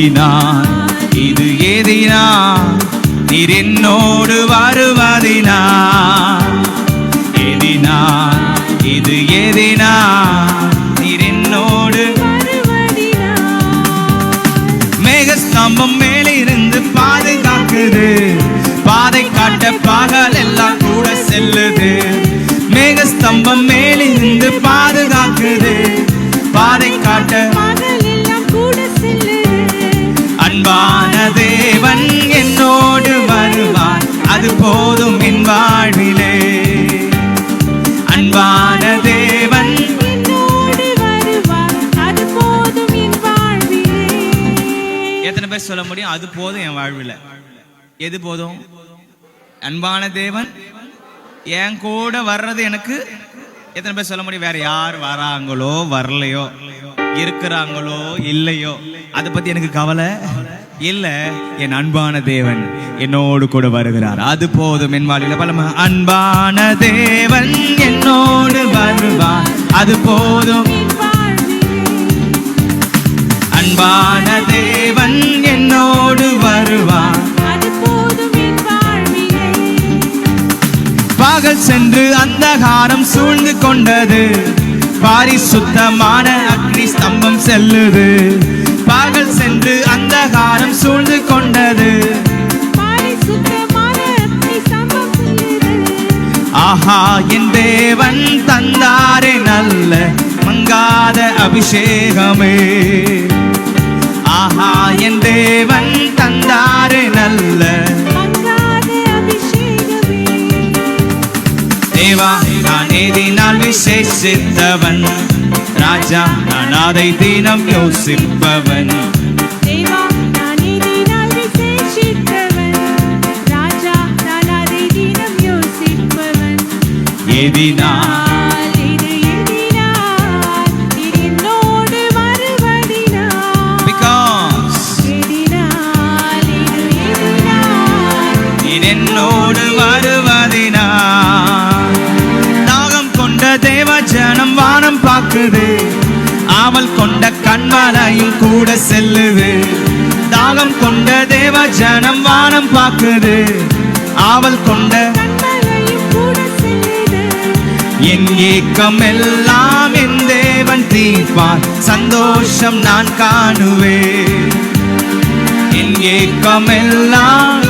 எதினான் இது எதினான் நீர் என்னோடு வருவதினான் எதினான் இது எதினான் நீர் என்னோடு மேகஸ்தம்பம் மேலிருந்து பாதுகாக்குது பாதை காட்ட பகல் எல்லாம் கூட செல்லுது மேகஸ்தம்பம் மேலிருந்து பாதுகாக்குது பாதை காட்ட அன்பான தேவன் என்னோடு வருவார் அது போதும் என் வாழ்விலே அன்பான தேவன் என்னோடு வருவார் அது போதும் என் வாழ்விலே. எத்தனை பேர் சொல்ல முடியும் அது போதும் என் வாழ்வில? எது போதும்? அன்பான தேவன் என் கூட வர்றது எனக்கு. எத்தனை பேர் சொல்ல முடியும்? வேற யார் வராங்களோ வரலையோ இருக்கிறாங்களோ இல்லையோ அதை பத்தி எனக்கு கவலை இல்ல. என் அன்பான தேவன் என்னோடு கூட வருகிறார் அது போதும் என் வாழ்வில். பலமா அன்பான தேவன் என்னோடு வருவார் அது போதும் அன்பான தேவன் என்னோடு வருவார் அது போதும் என் வாழ்விலே. பகல் சென்று அந்தகாரம் சூழ்ந்து கொண்டது பரிசுத்தமான அக்னி ஸ்தம்பம் செல்லுது பகல் சென்று அந்தகாரம் சூழ்ந்து கொண்டது பரிசுத்தமான அக்னி ஸ்தம்பம் செல்லுது. ஆஹா என் தேவன் தந்தாரே நல்ல மங்காத அபிஷேகமே ஆஹா என் தேவன் தந்தாரே நல்ல மங்காத அபிஷேகமே. தேவா நான் எதினால் விசேஷித்தவன் ராஜா நான் அதை தினம் யோசிப்பவன் தேவா நான் எதினால் விசேஷித்தவன் ராஜா நான் அதை தினம் யோசிப்பவன் எதினால் இது எதினால் என்னோடு வருவதினால் because எதினால் இது எதினால் என்னோடு வருவதினால் தாகம் கொண்ட தேவ ஜனம் வானம் பார்க்குது ஆவல் கொண்ட கண்மலையும் கூட செல்லுது தாகம் கொண்ட தேவ ஜனம் வானம் பார்க்குது ஆவல் கொண்ட கண்மலையும் கூட செல்லுது. என் ஏக்கம் எல்லாம் என் தேவன் தீர்ப்பார் சந்தோஷம் நான் காணுவேன் என் ஏக்கம் எல்லாம்